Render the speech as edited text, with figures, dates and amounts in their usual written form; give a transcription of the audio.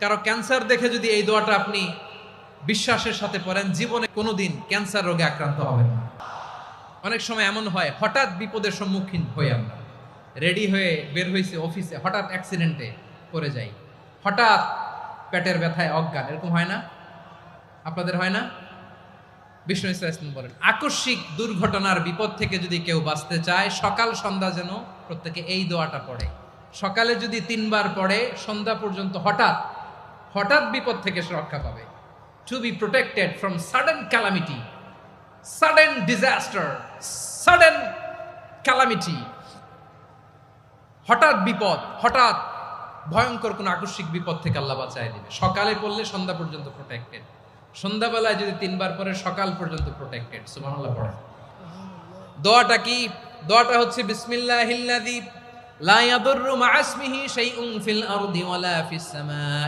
কারো ক্যান্সার দেখে যদি এই দোয়াটা আপনি বিশ্বাসের সাথে পড়েন, জীবনে কোনোদিন ক্যান্সার রোগে আক্রান্ত হবেন না। অনেক সময় এমন হয়, হঠাৎ বিপদের সম্মুখীন হই আমরা, রেডি হয়ে বের হয়েছে অফিসে, হঠাৎ অ্যাক্সিডেন্টে পড়ে যাই, হঠাৎ পেটের ব্যথায় অজ্ঞান, এরকম হয় না? আপনাদের হয় না? বিষ্ণু ইসলাম বলেন, আকস্মিক দুর্ঘটনার বিপদ থেকে যদি কেউ বাঁচতে চায়, সকাল সন্ধ্যা যেন প্রত্যেকে এই দোয়াটা পড়ে। সকালে যদি 3 বার পড়ে, সন্ধ্যা পর্যন্ত হঠাৎ হঠাৎ বিপদ থেকে সে রক্ষা পাবে। To be protected from sudden calamity, sudden disaster, sudden calamity, হঠাৎ বিপদ, হঠাৎ ভয়ঙ্কর কোন আকস্মিক বিপদ থেকে আল্লাহ বাঁচায় দিবে। সকালে পড়লে সন্ধ্যা পর্যন্ত প্রোটেক্টেড, সন্ধ্যাবেলায় যদি 3 বার পরে সকাল পর্যন্ত প্রোটেক্টেড। সুবহানাল্লাহ পড়ে। দোয়াটা কি? দোয়াটা হচ্ছে বিসমিল্লাহিল্লাযী লা ইয়াদুররু মা ইসমিহি শাইউন ফিল আরদি ওয়ালা ফিস সামা।